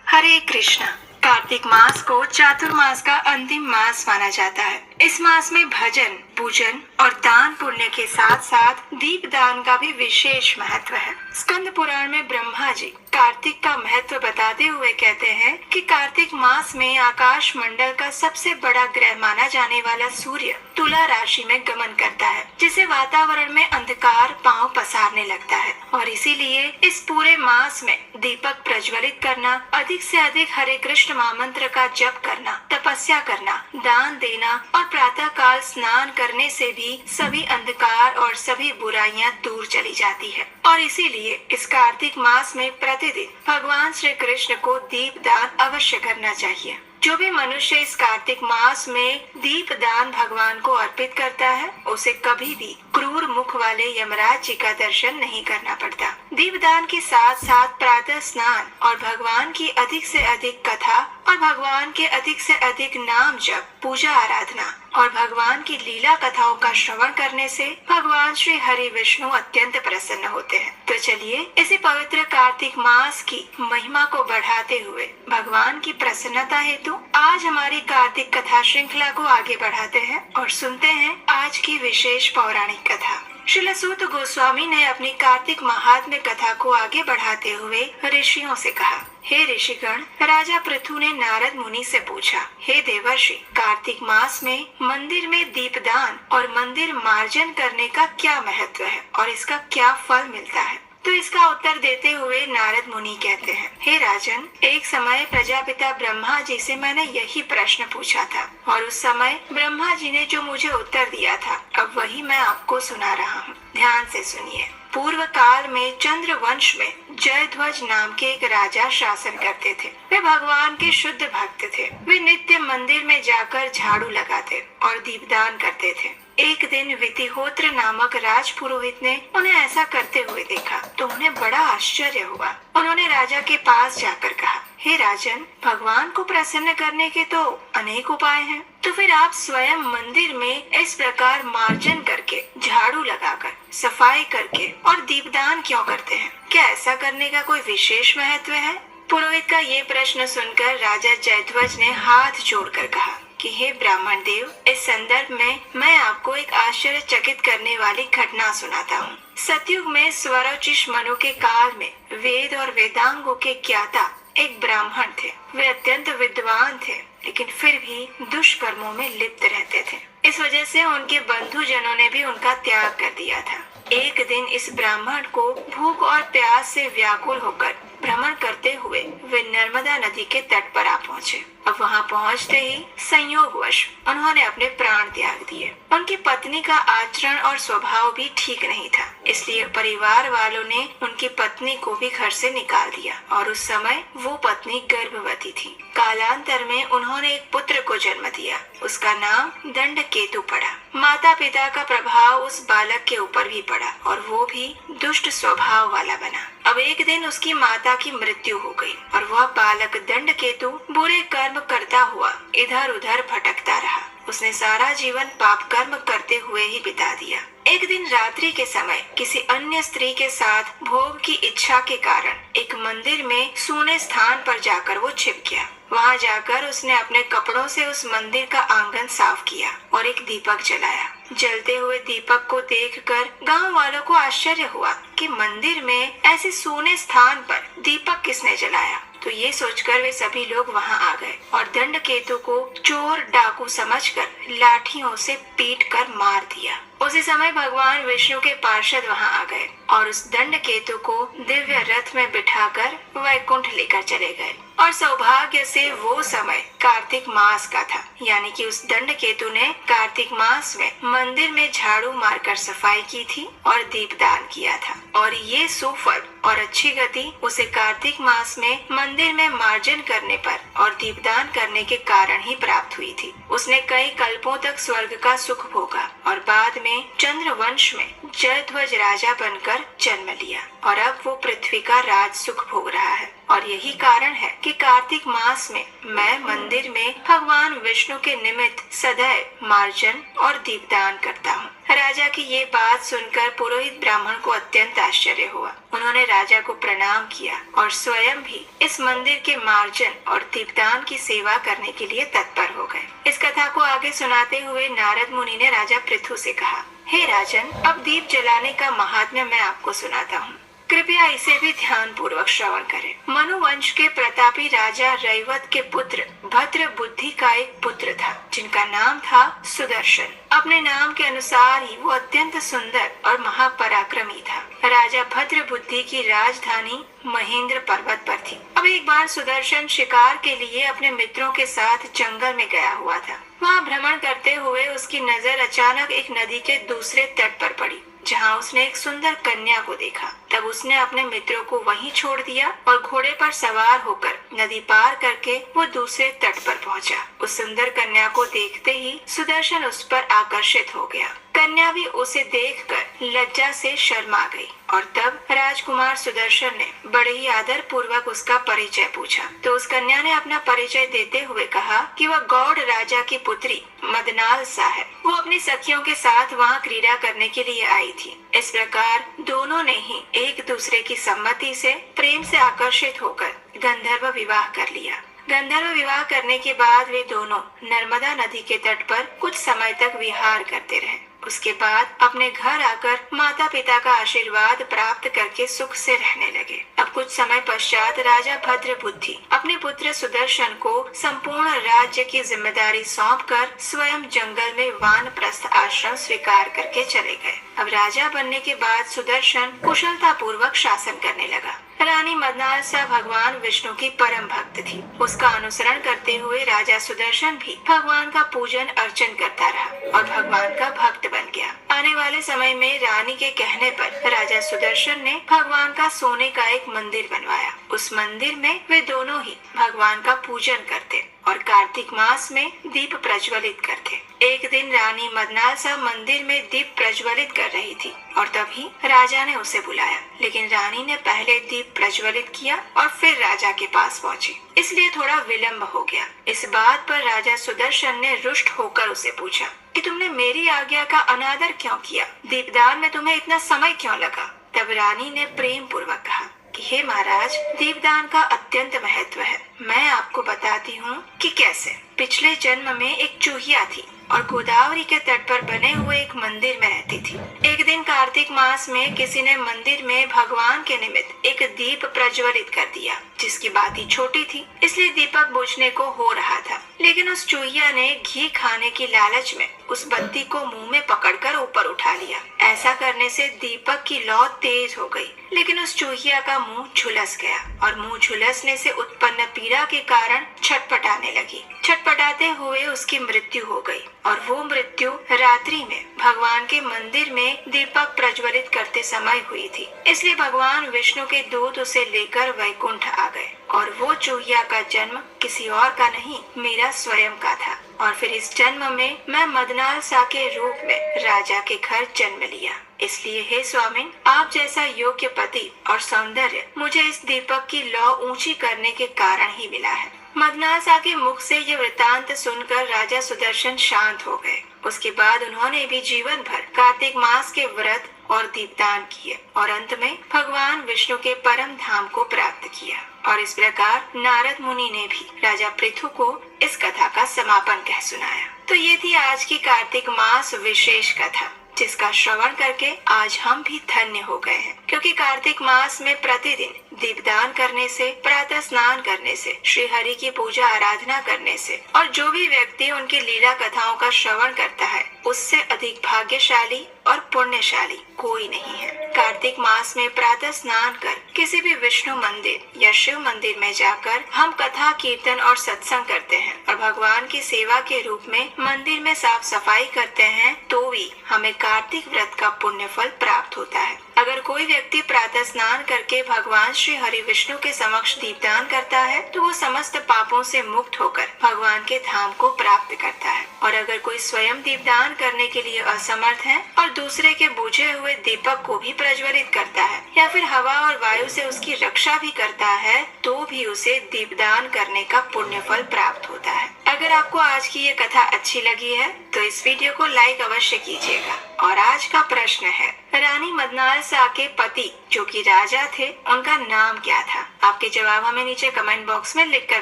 हरे कृष्णा। कार्तिक मास को चातुर्मास का अंतिम मास माना जाता है। इस मास में भजन, पूजन और दान पुण्य के साथ साथ दीप दान का भी विशेष महत्व है। स्कंद पुराण में ब्रह्मा जी कार्तिक का महत्व बताते हुए कहते हैं कि कार्तिक मास में आकाश मंडल का सबसे बड़ा ग्रह माना जाने वाला सूर्य तुला राशि में गमन करता है, जिससे वातावरण में अंधकार पांव पसारने लगता है। और इसीलिए इस पूरे मास में दीपक प्रज्वलित करना, अधिक से अधिक हरे कृष्ण महामंत्र का जप करना, तपस्या करना, दान देना और प्रातः काल स्नान करने से भी सभी अंधकार और सभी बुराइयां दूर चली जाती है। और इसीलिए इस कार्तिक मास में प्रतिदिन भगवान श्री कृष्ण को दीप दान अवश्य करना चाहिए। जो भी मनुष्य इस कार्तिक मास में दीप दान भगवान को अर्पित करता है, उसे कभी भी क्रूर मुख वाले यमराज जी का दर्शन नहीं करना पड़ता। दीप दान के साथ साथ प्रातः स्नान और भगवान की अधिक से अधिक कथा और भगवान के अधिक से अधिक नाम जप, पूजा आराधना और भगवान की लीला कथाओं का श्रवण करने से भगवान श्री हरि विष्णु अत्यंत प्रसन्न होते हैं। तो चलिए इसी पवित्र कार्तिक मास की महिमा को बढ़ाते हुए भगवान की प्रसन्नता हेतु आज हमारी कार्तिक कथा श्रृंखला को आगे बढ़ाते हैं और सुनते हैं आज की विशेष पौराणिक कथा। श्रील सूत गोस्वामी ने अपनी कार्तिक महात्म्य कथा को आगे बढ़ाते हुए ऋषियों से कहा, हे ऋषिगण, राजा पृथु ने नारद मुनि से पूछा, हे देवर्षि, कार्तिक मास में मंदिर में दीपदान और मंदिर मार्जन करने का क्या महत्व है और इसका क्या फल मिलता है? तो इसका उत्तर देते हुए नारद मुनि कहते हैं, हे राजन, एक समय प्रजापिता ब्रह्मा जी से मैंने यही प्रश्न पूछा था और उस समय ब्रह्मा जी ने जो मुझे उत्तर दिया था, अब वही मैं आपको सुना रहा हूँ। ध्यान से सुनिए। पूर्व काल में चंद्र वंश में जयध्वज नाम के एक राजा शासन करते थे। वे भगवान के शुद्ध भक्त थे। वे नित्य मंदिर में जाकर झाड़ू लगाते और दीपदान करते थे। एक दिन वितिहोत्र नामक राज पुरोहित ने उन्हें ऐसा करते हुए देखा तो उन्हें बड़ा आश्चर्य हुआ। उन्होंने राजा के पास जाकर कहा, हे राजन, भगवान को प्रसन्न करने के तो अनेक उपाय हैं, तो फिर आप स्वयं मंदिर में इस प्रकार मार्जन करके, झाड़ू लगाकर, सफाई करके और दीपदान क्यों करते हैं? क्या ऐसा करने का कोई विशेष महत्व है? पुरोहित का ये प्रश्न सुनकर राजा जयध्वज ने हाथ जोड़कर कहा कि हे ब्राह्मण देव, इस संदर्भ में मैं आपको एक आश्चर्यचकित करने वाली घटना सुनाता हूँ। सतयुग में स्वरोचिष मनु के काल में वेद और वेदांगों के ज्ञाता एक ब्राह्मण थे। वे अत्यंत विद्वान थे, लेकिन फिर भी दुष्कर्मों में लिप्त रहते थे। इस वजह से उनके बंधु जनों ने भी उनका त्याग कर दिया था। एक दिन इस ब्राह्मण को भूख और प्यास से व्याकुल होकर भ्रमण करते हुए वे नर्मदा नदी के तट पर आ पहुँचे। अब वहाँ पहुँचते ही संयोगवश उन्होंने अपने प्राण त्याग दिए। उनकी पत्नी का आचरण और स्वभाव भी ठीक नहीं था, इसलिए परिवार वालों ने उनकी पत्नी को भी घर से निकाल दिया और उस समय वो पत्नी गर्भवती थी। कालांतर में उन्होंने एक पुत्र को जन्म दिया। उसका नाम दंडकेतु पड़ा। माता पिता का प्रभाव उस बालक के ऊपर भी पड़ा और वो भी दुष्ट स्वभाव वाला बना। अब एक दिन उसकी माता की मृत्यु हो गई और वह बालक दंडकेतु बुरे कर्म करता हुआ इधर उधर भटकता रहा। उसने सारा जीवन पाप कर्म करते हुए ही बिता दिया। एक दिन रात्रि के समय किसी अन्य स्त्री के साथ भोग की इच्छा के कारण एक मंदिर में सूने स्थान पर जाकर वो छिप गया। वहाँ जाकर उसने अपने कपड़ों से उस मंदिर का आंगन साफ किया और एक दीपक जलाया। जलते हुए दीपक को देखकर गांव वालों को आश्चर्य हुआ कि मंदिर में ऐसे सूने स्थान पर दीपक किसने जलाया। तो ये सोचकर वे सभी लोग वहाँ आ गए और दंडकेतु को चोर डाकू समझकर लाठियों से पीट कर मार दिया। उसी समय भगवान विष्णु के पार्षद वहाँ आ गए और उस दंडकेतु को दिव्य रथ में बिठाकर वैकुंठ लेकर चले गए। और सौभाग्य से वो समय कार्तिक मास का था, यानी कि उस दंडकेतु ने कार्तिक मास में मंदिर में झाड़ू मारकर सफाई की थी और दीपदान किया था। और ये सुफल और अच्छी गति उसे कार्तिक मास में मंदिर में मार्जन करने पर और दीपदान करने के कारण ही प्राप्त हुई थी। उसने कई कल्पों तक स्वर्ग का सुख भोगा और बाद में चंद्र वंश में जयध्वज राजा बनकर जन्म लिया और अब वो पृथ्वी का राज सुख भोग रहा है। और और यही कारण है कि कार्तिक मास में मैं मंदिर में भगवान विष्णु के निमित्त सदैव मार्जन और दीपदान करता हूँ। राजा की ये बात सुनकर पुरोहित ब्राह्मण को अत्यंत आश्चर्य हुआ। उन्होंने राजा को प्रणाम किया और स्वयं भी इस मंदिर के मार्जन और दीपदान की सेवा करने के लिए तत्पर हो गए। इस कथा को आगे सुनाते हुए नारद मुनि ने राजा पृथु से कहा, हे राजन, अब दीप जलाने का महात्म्य मैं आपको सुनाता हूँ। कृपया इसे भी ध्यान पूर्वक श्रवण करें। मनुवंश के प्रतापी राजा रैवत के पुत्र भद्र बुद्धि का एक पुत्र था, जिनका नाम था सुदर्शन। अपने नाम के अनुसार ही वो अत्यंत सुंदर और महापराक्रमी था। राजा भद्र बुद्धि की राजधानी महेंद्र पर्वत पर थी। अब एक बार सुदर्शन शिकार के लिए अपने मित्रों के साथ जंगल में गया हुआ था। वहाँ भ्रमण करते हुए उसकी नजर अचानक एक नदी के दूसरे तट पर पड़ी, जहाँ उसने एक सुंदर कन्या को देखा। तब उसने अपने मित्रों को वहीं छोड़ दिया और घोड़े पर सवार होकर नदी पार करके वो दूसरे तट पर पहुंचा। उस सुंदर कन्या को देखते ही सुदर्शन उस पर आकर्षित हो गया। कन्या भी उसे देखकर लज्जा से शर्मा गई और तब राजकुमार सुदर्शन ने बड़े ही आदर पूर्वक उसका परिचय पूछा। तो उस कन्या ने अपना परिचय देते हुए कहा कि वह गौड़ राजा की पुत्री मदनालसा है। वो अपनी सखियों के साथ वहाँ क्रीड़ा करने के लिए आई थी। इस प्रकार दोनों ने ही एक दूसरे की सम्मति से प्रेम से आकर्षित होकर गंधर्व विवाह कर लिया। गंधर्व विवाह करने के बाद वे दोनों नर्मदा नदी के तट पर कुछ समय तक विहार करते रहे। उसके बाद अपने घर आकर माता पिता का आशीर्वाद प्राप्त करके सुख से रहने लगे। अब कुछ समय पश्चात राजा भद्र बुद्धि अपने पुत्र सुदर्शन को संपूर्ण राज्य की जिम्मेदारी सौंपकर स्वयं जंगल में वानप्रस्थ आश्रम स्वीकार करके चले गए। अब राजा बनने के बाद सुदर्शन कुशलता पूर्वक शासन करने लगा। रानी मदनालसा भगवान विष्णु की परम भक्त थी। उसका अनुसरण करते हुए राजा सुदर्शन भी भगवान का पूजन अर्चन करता रहा और भगवान का भक्त बन गया। आने वाले समय में रानी के कहने पर राजा सुदर्शन ने भगवान का सोने का एक मंदिर बनवाया। उस मंदिर में वे दोनों ही भगवान का पूजन करते और कार्तिक मास में दीप प्रज्वलित करते। एक दिन रानी मदनालसा मंदिर में दीप प्रज्वलित कर रही थी और तभी राजा ने उसे बुलाया, लेकिन रानी ने पहले दीप प्रज्वलित किया और फिर राजा के पास पहुंची, इसलिए थोड़ा विलंब हो गया। इस बात पर राजा सुदर्शन ने रुष्ट होकर उसे पूछा कि तुमने मेरी आज्ञा का अनादर क्यों किया? दीपदान में तुम्हें इतना समय क्यों लगा? तब रानी ने प्रेम पूर्वक कहा कि हे महाराज, दीपदान का अत्यंत महत्व है। मैं आपको बताती हूँ कि कैसे। पिछले जन्म में एक चूहिया थी और गोदावरी के तट पर बने हुए एक मंदिर में रहती थी। एक दिन कार्तिक मास में किसी ने मंदिर में भगवान के निमित्त एक दीप प्रज्वलित कर दिया, जिसकी बाती छोटी थी, इसलिए दीपक बुझने को हो रहा था। लेकिन उस चूहिया ने घी खाने की लालच में उस बत्ती को मुंह में पकड़कर ऊपर उठा लिया। ऐसा करने से दीपक की लौ तेज हो गई, लेकिन उस चूहिया का मुंह झुलस गया और मुंह झुलसने से उत्पन्न पीड़ा के कारण छटपटाने लगी। छटपटाते हुए उसकी मृत्यु हो गई और वो मृत्यु रात्रि में भगवान के मंदिर में दीपक प्रज्वलित करते समय हुई थी। इसलिए भगवान विष्णु के दूत उसे लेकर वैकुंठ आ गए और वो चूहिया का जन्म किसी और का नहीं, मेरा स्वयं का था। और फिर इस जन्म में मैं मदनालसा के रूप में राजा के घर जन्म लिया। इसलिए हे स्वामिन, आप जैसा योग्य पति और सौंदर्य मुझे इस दीपक की लौ ऊंची करने के कारण ही मिला है। मदनालसा के मुख से ये वृतांत सुनकर राजा सुदर्शन शांत हो गए। उसके बाद उन्होंने भी जीवन भर कार्तिक मास के व्रत और दीपदान किए और अंत में भगवान विष्णु के परम धाम को प्राप्त किया। और इस प्रकार नारद मुनि ने भी राजा पृथु को इस कथा का समापन कह सुनाया। तो ये थी आज की कार्तिक मास विशेष कथा, जिसका श्रवण करके आज हम भी धन्य हो गए हैं, क्योंकि कार्तिक मास में प्रतिदिन दीपदान करने से, प्रातः स्नान करने से, श्री हरि की पूजा आराधना करने से और जो भी व्यक्ति उनकी लीला कथाओं का श्रवण करता है, उससे अधिक भाग्यशाली और पुण्यशाली कोई नहीं है। कार्तिक मास में प्रातः स्नान कर किसी भी विष्णु मंदिर या शिव मंदिर में जाकर हम कथा, कीर्तन और सत्संग करते हैं और भगवान की सेवा के रूप में मंदिर में साफ सफाई करते हैं, तो भी हमें कार्तिक व्रत का पुण्य फल प्राप्त होता है। अगर कोई व्यक्ति प्रातः स्नान करके भगवान श्री हरि विष्णु के समक्ष दीपदान करता है, तो वो समस्त पापों से मुक्त होकर भगवान के धाम को प्राप्त करता है। और अगर कोई स्वयं दीपदान करने के लिए असमर्थ है और दूसरे के बुझे हुए दीपक को भी प्रज्वलित करता है या फिर हवा और वायु से उसकी रक्षा भी करता है, तो भी उसे दीपदान करने का पुण्य फल प्राप्त होता है। अगर आपको आज की ये कथा अच्छी लगी है तो इस वीडियो को लाइक अवश्य कीजिएगा। और आज का प्रश्न है, रानी मदनाल शाह के पति जो कि राजा थे, उनका नाम क्या था? आपके जवाब हमें नीचे कमेंट बॉक्स में लिखकर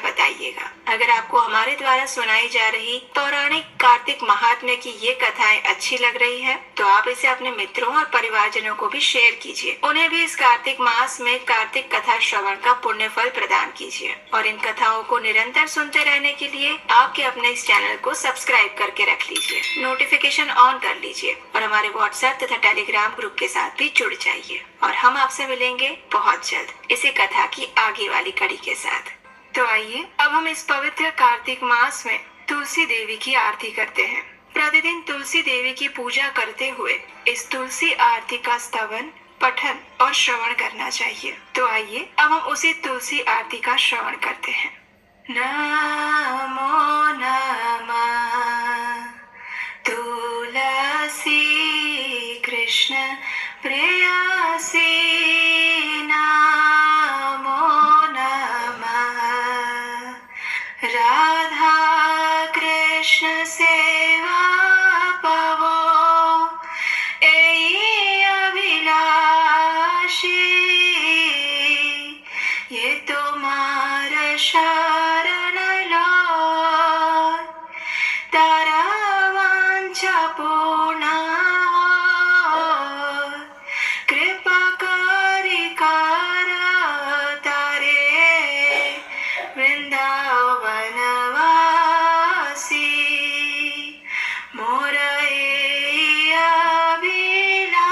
बताइएगा। अगर आपको हमारे द्वारा सुनाई जा रही पौराणिक कार्तिक महात्म्य की ये कथाएं अच्छी लग रही है तो आप इसे अपने मित्रों और परिवारजनों को भी शेयर कीजिए। उन्हें भी इस कार्तिक मास में कार्तिक कथा श्रवण का पुण्य फल प्रदान कीजिए। और इन कथाओं को निरंतर सुनते रहने के लिए आपके अपने इस चैनल को सब्सक्राइब करके रख लीजिए, नोटिफिकेशन ऑन कर लीजिए और हमारे व्हाट्सएप तथा टेलीग्राम ग्रुप के साथ भी जुड़ जाइए। और हम आपसे मिलेंगे बहुत जल्द इसी कथा की आगे वाली कड़ी के साथ। तो आइए अब हम इस पवित्र कार्तिक मास में तुलसी देवी की आरती करते हैं। प्रतिदिन तुलसी देवी की पूजा करते हुए इस तुलसी आरती का स्तवन, पठन और श्रवण करना चाहिए। तो आइए अब हम उसी तुलसी आरती का श्रवण करते हैं। नमो नमः तुलसी कृष्ण प्रेयसी, नमो नमः राधा कृष्ण सेवा पवो, एई अभिलाषी ये तुम्हार शरण लो, तारा वांछा पूर्ण कृपा करी कर तारे वृंदावन वासी, मोर एई अभिलाष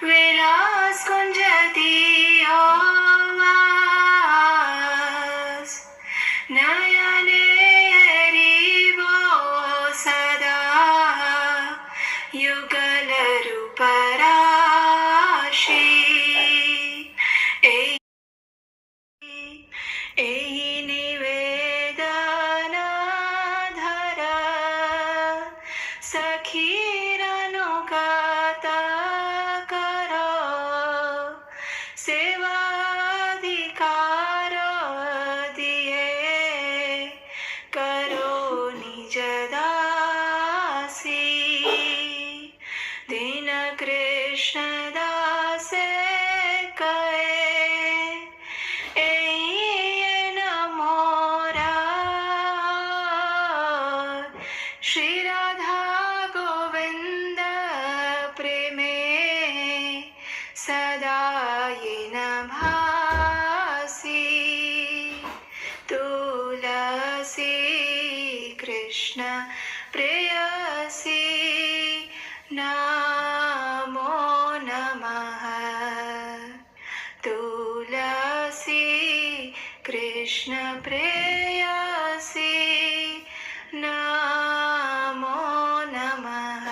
विलास कुंज दियो वास, नयने हरिवो सदा युगल रूप राशि, एहि निवेदन धर सखीर अनुगत करो, सेवाधिकार दिए करो निज दासी, दीन कृष्ण दास कहे एई न मोरा, श्री राधा गोविंद प्रेमे सदा ये न भासी, तुलसी कृष्ण प्रेयसी, नमो नमः तुलसी कृष्ण प्रेयसी, नमो नमः।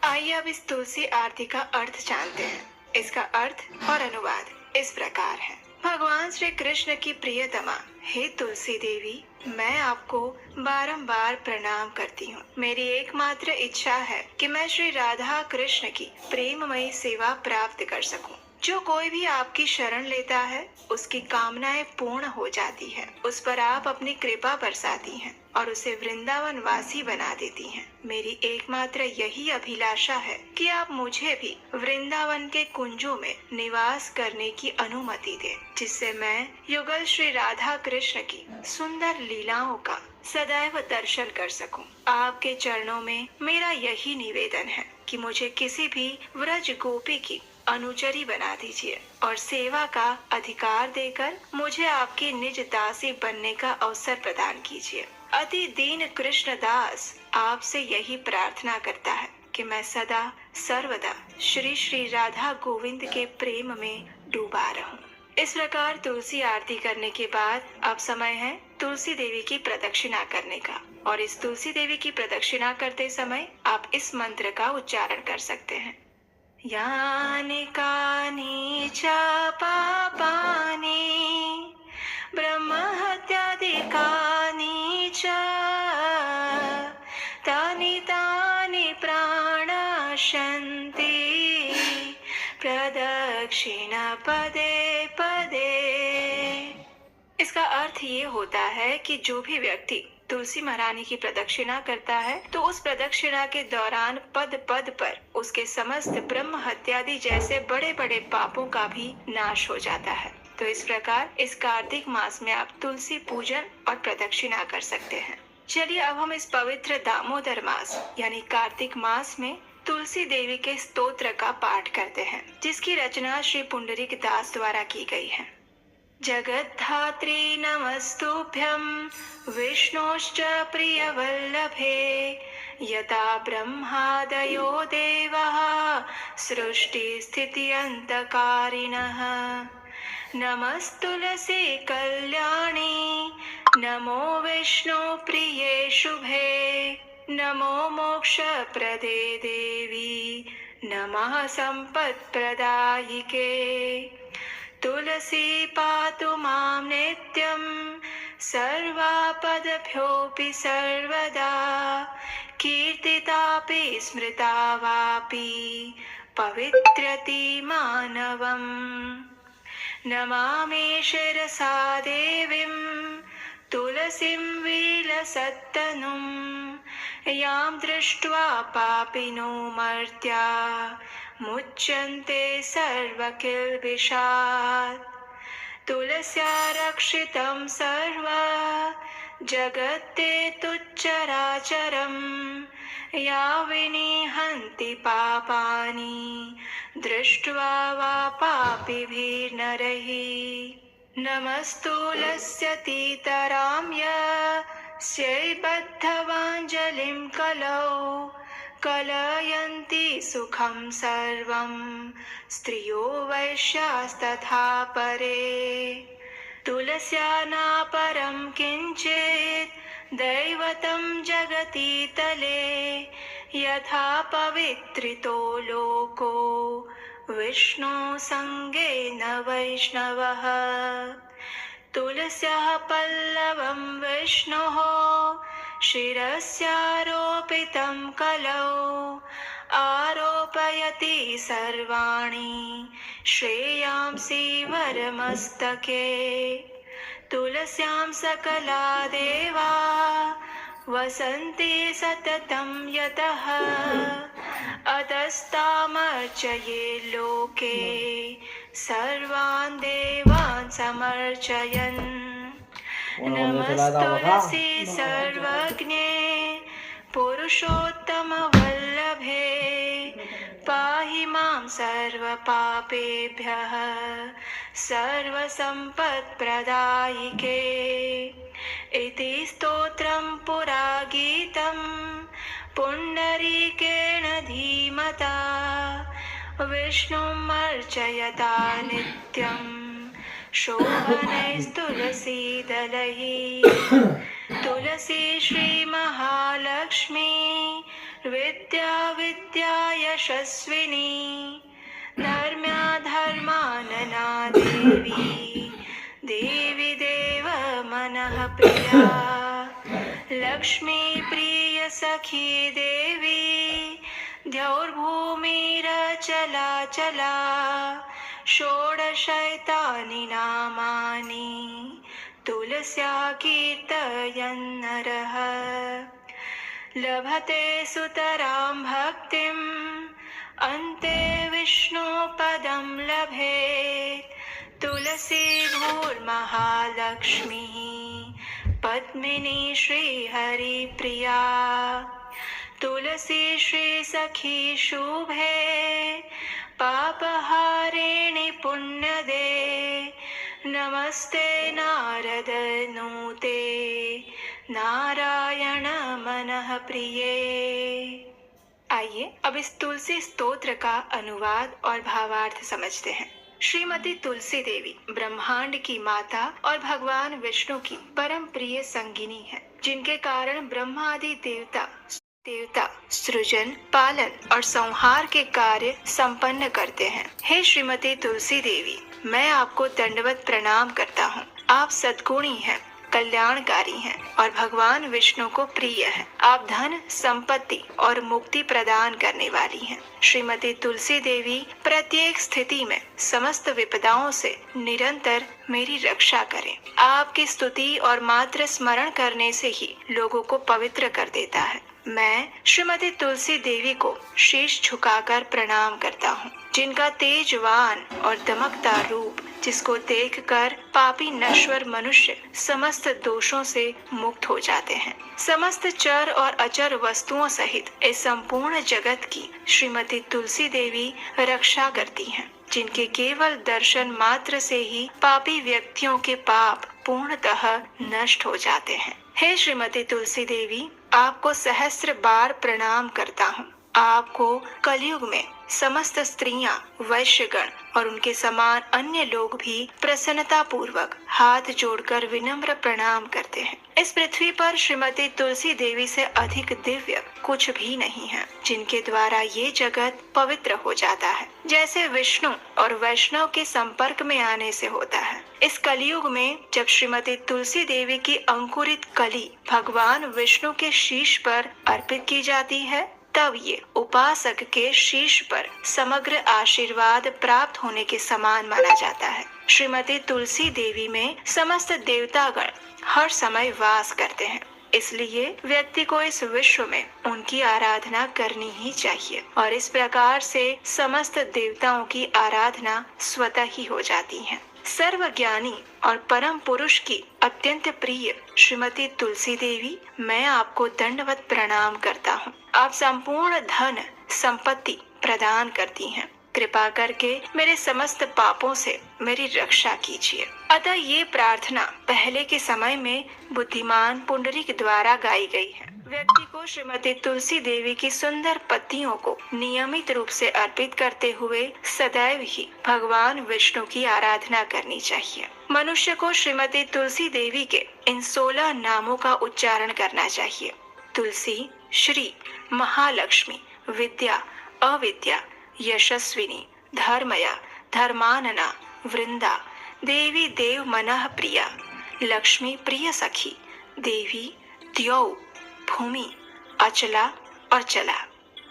आइए अब इस तुलसी आरती का अर्थ जानते हैं। इसका अर्थ और अनुवाद इस प्रकार है। भगवान श्री कृष्ण की प्रियतमा हे तुलसी देवी, मैं आपको बारंबार प्रणाम करती हूँ। मेरी एकमात्र इच्छा है कि मैं श्री राधा कृष्ण की प्रेममयी सेवा प्राप्त कर सकूं। जो कोई भी आपकी शरण लेता है उसकी कामनाएं पूर्ण हो जाती है। उस पर आप अपनी कृपा बरसाती हैं और उसे वृंदावन वासी बना देती हैं। मेरी एकमात्र यही अभिलाषा है कि आप मुझे भी वृंदावन के कुंजों में निवास करने की अनुमति दें, जिससे मैं युगल श्री राधा कृष्ण की सुंदर लीलाओं का सदैव दर्शन कर सकूं। आपके चरणों में मेरा यही निवेदन है कि मुझे किसी भी व्रज गोपी की अनुचरी बना दीजिए और सेवा का अधिकार देकर मुझे आपकी निज दासी बनने का अवसर प्रदान कीजिए। अति दीन कृष्ण दास आपसे यही प्रार्थना करता है कि मैं सदा सर्वदा श्री श्री राधा गोविंद के प्रेम में डूबा रहूं। इस प्रकार तुलसी आरती करने के बाद अब समय है तुलसी देवी की प्रदक्षिणा करने का। और इस तुलसी देवी की प्रदक्षिणा करते समय आप इस मंत्र का उच्चारण कर सकते हैं। यानि कानि च पापानि ब्रह्महत्यादिकानि च तानि प्रदक्षिण पदे पदे। इसका अर्थ ये होता है कि जो भी व्यक्ति तुलसी महारानी की प्रदक्षिणा करता है तो उस प्रदक्षिणा के दौरान पद पद पर उसके समस्त ब्रह्म हत्यादि जैसे बड़े बड़े पापों का भी नाश हो जाता है। तो इस प्रकार इस कार्तिक मास में आप तुलसी पूजन और प्रदक्षिणा कर सकते हैं। चलिए अब हम इस पवित्र दामोदर मास यानी कार्तिक मास में तुलसी देवी के स्तोत्र का पाठ करते हैं, जिसकी रचना श्री पुंडरीक दास द्वारा की गई है। जगद्धात्री नमस्तुभ्यं विष्णोश्च प्रियवल्लभे, यथा ब्रह्मादयो देवाः सृष्टिस्थित्यन्तकारिणः। नमस्तुलसी कल्याणी, नमो विष्णु प्रिये शुभे, नमो मोक्षप्रदे देवी, नमः सम्पत्प्रदायिके। तुलसी पातु मां नित्यं सर्वापदभ्योऽपि सर्वदा, कीर्तितापि स्मृता वापि पवित्रति मानवम्। नमामि शिरसा देवीं तुलसीं विलसत्तनुं, यां दृष्ट्वा पापिनो मर्त्या मुच्यन्ते सर्वकिल्बिषात्। तुलस्या रक्षितं सर्व जगत्ते तुच्चराचरं, या विनिहन्ति पापानि दृष्ट्वा वा पापिभिर्नरैः। नमस्तुलस्यतीतरां यस्यैबद्धवाञ्जलिं कलौ, कलयन्ति सुखं सर्वं स्त्रियो वैश्यास्तथा परे। तुलस्या नापरं किञ्चित् दैवतं जगति तले, यथा पवित्रितो लोको विष्णु संगेन वैष्णवः। तुलस्याः पल्लवं विष्णोः शिरस्यारोपितं कलौ, आरोपयति सर्वाणि श्रेयांसि वरमस्तके। तुलस्यां सकला देवा वसन्ति सततं यतः, अतस्तामर्चये लोके सर्वान् देवान् समर्चयन्। नमस्तुलसी सर्वज्ञे पुरुषोत्तमवल्लभे, पाहि मां सर्वपापेभ्यः सर्वसम्पत्प्रदायिके। इति स्तोत्रं पुरा गीतं पुण्डरीकेण धीमता, विष्णुम् अर्चयता नित्यं शोभनैस्तुलसीदलैः। तुलसी श्री महालक्ष्मी विद्या विद्या यशस्विनी, धर्म्या धर्मानना देवी, देवी देव मनः प्रिया। लक्ष्मी प्रिय सखी देवी, द्यौर्भूमिरचला षोडशैतानि नामानि, तुलस्या कीर्तयन् नरः लभते सुतरां भक्तिम्, अन्ते विष्णुपदं लभेत्। तुलसी भूर्महालक्ष्मीः, पद्मिनी श्रीहरिप्रिया। तुलसी श्री सखी शुभे, पापहारिणि पुण्यदे। नमस्ते नारद नूते, नारायण मनः प्रिये। आइए अब इस तुलसी स्तोत्र का अनुवाद और भावार्थ समझते हैं। श्रीमती तुलसी देवी ब्रह्मांड की माता और भगवान विष्णु की परम प्रिय संगिनी है, जिनके कारण ब्रह्मा आदि देवता सृजन, पालन और संहार के कार्य संपन्न करते हैं। हे श्रीमती तुलसी देवी, मैं आपको दंडवत प्रणाम करता हूँ। आप सद्गुणी हैं, कल्याणकारी हैं और भगवान विष्णु को प्रिय हैं। आप धन, संपत्ति और मुक्ति प्रदान करने वाली हैं। श्रीमती तुलसी देवी प्रत्येक स्थिति में समस्त विपदाओं से निरंतर मेरी रक्षा करें। आपकी स्तुति और मात्र स्मरण करने से ही लोगों को पवित्र कर देता है। मैं श्रीमती तुलसी देवी को शीश झुकाकर प्रणाम करता हूँ, जिनका तेजवान और दमकदार रूप, जिसको देखकर पापी नश्वर मनुष्य समस्त दोषों से मुक्त हो जाते हैं। समस्त चर और अचर वस्तुओं सहित इस संपूर्ण जगत की श्रीमती तुलसी देवी रक्षा करती हैं, जिनके केवल दर्शन मात्र से ही पापी व्यक्तियों के पाप पूर्णतः नष्ट हो जाते हैं। हे श्रीमती तुलसी देवी, आपको सहस्त्र बार प्रणाम करता हूँ। आपको कलयुग में समस्त स्त्रियां, वैश्यगण और उनके समान अन्य लोग भी प्रसन्नता पूर्वक हाथ जोड़कर विनम्र प्रणाम करते हैं। इस पृथ्वी पर श्रीमती तुलसी देवी से अधिक दिव्य कुछ भी नहीं है, जिनके द्वारा ये जगत पवित्र हो जाता है, जैसे विष्णु और वैष्णव के संपर्क में आने से होता है। इस कलयुग में जब श्रीमती तुलसी देवी की अंकुरित कली भगवान विष्णु के शीश पर अर्पित की जाती है, तब ये उपासक के शीश पर समग्र आशीर्वाद प्राप्त होने के समान माना जाता है। श्रीमती तुलसी देवी में समस्त देवतागण हर समय वास करते हैं, इसलिए व्यक्ति को इस विश्व में उनकी आराधना करनी ही चाहिए और इस प्रकार से समस्त देवताओं की आराधना स्वतः ही हो जाती है। सर्वज्ञानी और परम पुरुष की अत्यंत प्रिय श्रीमती तुलसी देवी, मैं आपको दंडवत प्रणाम करता हूँ। आप संपूर्ण धन संपत्ति प्रदान करती हैं। कृपा करके मेरे समस्त पापों से मेरी रक्षा कीजिए। अतः ये प्रार्थना पहले के समय में बुद्धिमान पुंडरीक द्वारा गाई गई है। व्यक्ति को श्रीमती तुलसी देवी की सुंदर पत्तियों को नियमित रूप से अर्पित करते हुए सदैव ही भगवान विष्णु की आराधना करनी चाहिए। मनुष्य को श्रीमती तुलसी देवी के इन 16 नामों का उच्चारण करना चाहिए। तुलसी, श्री, महालक्ष्मी, विद्या, अविद्या, यशस्विनी, धर्मया, धर्मानना, वृंदा, देवी देव मनः प्रिया, लक्ष्मी प्रिय सखी, देवी, द्यौ, भूमि, अचला और चला।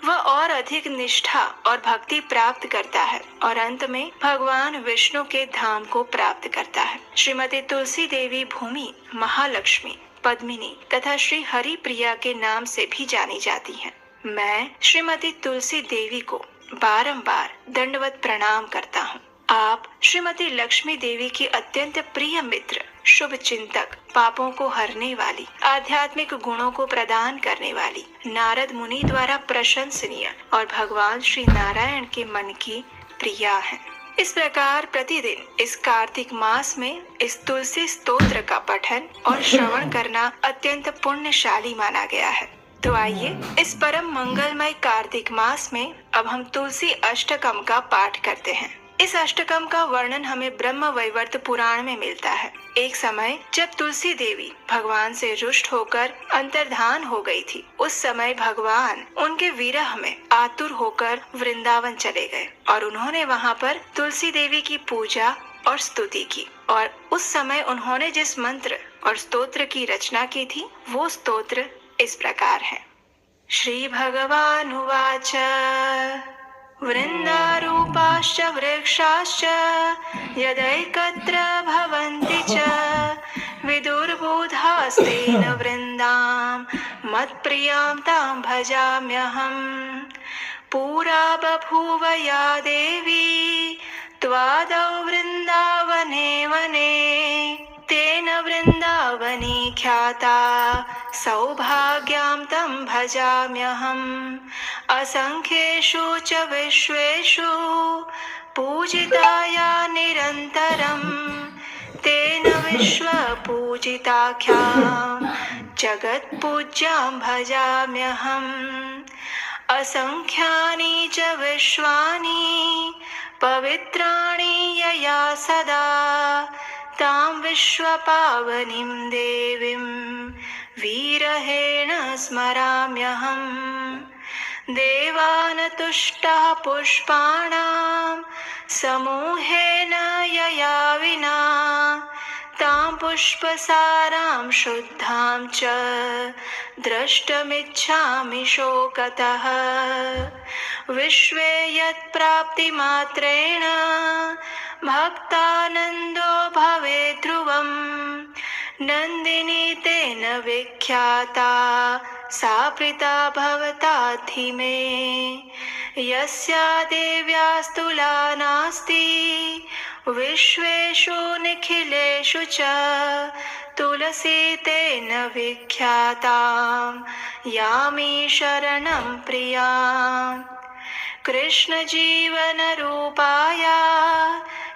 वह और अधिक निष्ठा और भक्ति प्राप्त करता है और अंत में भगवान विष्णु के धाम को प्राप्त करता है। श्रीमती तुलसी देवी भूमि, महालक्ष्मी, पद्मिनी तथा श्री हरि प्रिया के नाम से भी जानी जाती हैं। मैं श्रीमती तुलसी देवी को बारंबार दंडवत प्रणाम करता हूँ। आप श्रीमती लक्ष्मी देवी की अत्यंत प्रिय मित्र, शुभ चिंतक, पापों को हरने वाली, आध्यात्मिक गुणों को प्रदान करने वाली, नारद मुनि द्वारा प्रशंसनीय और भगवान श्री नारायण के मन की प्रिया हैं। इस प्रकार प्रतिदिन इस कार्तिक मास में इस तुलसी स्तोत्र का पठन और श्रवण करना अत्यंत पुण्यशाली माना गया है। तो आइए इस परम मंगलमय कार्तिक मास में अब हम तुलसी अष्टकम का पाठ करते हैं। इस अष्टकम का वर्णन हमें ब्रह्म वैवर्त पुराण में मिलता है। एक समय जब तुलसी देवी भगवान से रुष्ट होकर अंतर्धान हो गई थी, उस समय भगवान उनके विरह में आतुर होकर वृंदावन चले गए और उन्होंने वहाँ पर तुलसी देवी की पूजा और स्तुति की। और उस समय उन्होंने जिस मंत्र और स्तोत्र की रचना की थी, वो स्तोत्र इस प्रकार है। श्री भगवानुवाच वृन्दारूपाश्च वृक्षाश्च यदैकत्र भवन्ति च विदुर्बोधास्तेन वृन्दां मत्प्रियां तां भजाम्यहम्। पुरा बभूव या देवी त्वादौ वृन्दावने वने तेन वृन्दावनी ख्याता सौभाग्यां तं भजाम्यहम्। असंख्येषु च विश्वेषु पूजिताया निरन्तरं तेन विश्वपूजिताख्यां जगत्पूज्यां भजाम्यहम्। असंख्यानि च विश्वानि पवित्राणि यया सदा तां विश्वपावनीं देवीं विरहेण स्मराम्यहम्। देवान् तुष्टः पुष्पाणां समूहेन यया विना तां पुष्पसारां शुद्धां च द्रष्टुमिच्छामि शोकतः। विश्वे यत्प्राप्तिमात्रेण भक्तानन्दो भवेत् ध्रुवम्। नन्दिनी तेन विख्याता सा प्रीता भवता धीमे। यस्या देव्यास्तुला नास्ति विश्वेषु निखिलेषु च तुलसी तेन विख्याता यामि शरणं प्रियाम्। कृष्ण जीवन रूपाया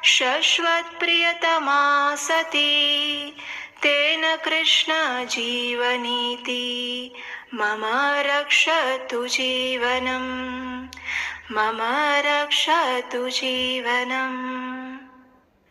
शश्वत प्रियतमा सती तेन कृष्ण जीवनीति मम रक्षतु जीवनम्। मम रक्षतु जीवनम्।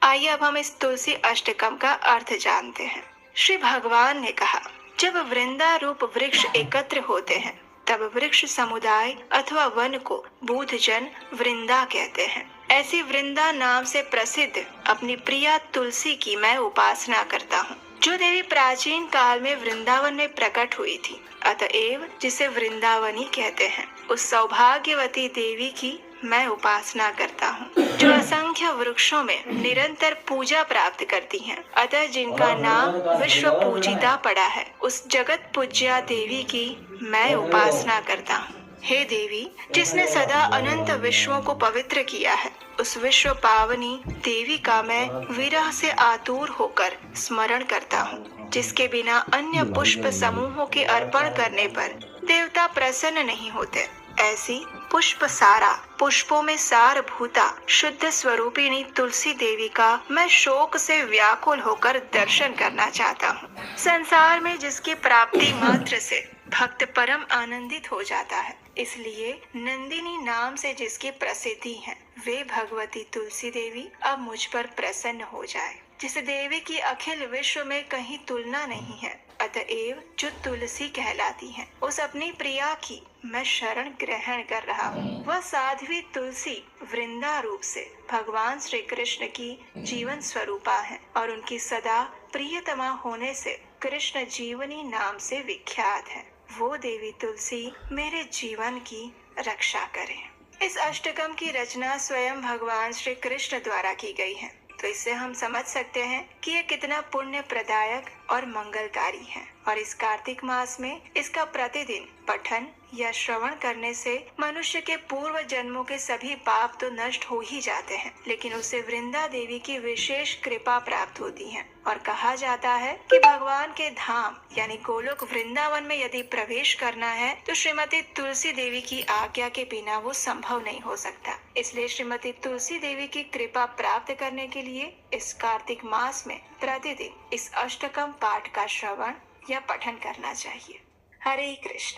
आइए अब हम इस तुलसी अष्टकम का अर्थ जानते हैं। श्री भगवान ने कहा, जब वृंदा रूप वृक्ष एकत्र होते हैं तब वृक्ष समुदाय अथवा वन को बूढ़जन वृंदा कहते हैं। ऐसी वृंदा नाम से प्रसिद्ध अपनी प्रिया तुलसी की मैं उपासना करता हूँ, जो देवी प्राचीन काल में वृंदावन में प्रकट हुई थी, अतएव जिसे वृंदावनी कहते हैं। उस सौभाग्यवती देवी की मैं उपासना करता हूँ, जो असंख्य वृक्षों में निरंतर पूजा प्राप्त करती हैं, अतः जिनका नाम विश्व पूजिता पड़ा है। उस जगत पूज्या देवी की मैं उपासना करता हूँ। हे देवी, जिसने सदा अनंत विश्वों को पवित्र किया है, उस विश्व पावनी देवी का मैं विरह से आतुर होकर स्मरण करता हूँ, जिसके बिना अन्य पुष्प समूहों के अर्पण करने पर देवता प्रसन्न नहीं होते। ऐसी पुष्प सारा, पुष्पों में सार भूता शुद्ध स्वरूपिणी तुलसी देवी का मैं शोक से व्याकुल होकर दर्शन करना चाहता हूँ। संसार में जिसकी प्राप्ति मात्र से भक्त परम आनंदित हो जाता है, इसलिए नंदिनी नाम से जिसकी प्रसिद्धि है, वे भगवती तुलसी देवी अब मुझ पर प्रसन्न हो जाए। जिस देवी की अखिल विश्व में कहीं तुलना नहीं है, अतएव जो तुलसी कहलाती है, उस अपनी प्रिया की मैं शरण ग्रहण कर रहा हूँ। वह साध्वी तुलसी वृंदा रूप से भगवान श्री कृष्ण की जीवन स्वरूपा है और उनकी सदा प्रियतमा होने से कृष्ण जीवनी नाम से विख्यात है। वो देवी तुलसी मेरे जीवन की रक्षा करे। इस अष्टकम की रचना स्वयं भगवान श्री कृष्ण द्वारा की गई है, तो इससे हम समझ सकते हैं कि यह कितना पुण्य प्रदायक और मंगलकारी है। और इस कार्तिक मास में इसका प्रतिदिन पठन या श्रवण करने से मनुष्य के पूर्व जन्मों के सभी पाप तो नष्ट हो ही जाते हैं, लेकिन उसे वृंदा देवी की विशेष कृपा प्राप्त होती है। और कहा जाता है कि भगवान के धाम यानी गोलोक वृंदावन में यदि प्रवेश करना है तो श्रीमती तुलसी देवी की आज्ञा के बिना वो संभव नहीं हो सकता। इसलिए श्रीमती तुलसी देवी की कृपा प्राप्त करने के लिए इस कार्तिक मास में प्रतिदिन इस अष्टकम पाठ का श्रवण या पठन करना चाहिए। हरे कृष्ण।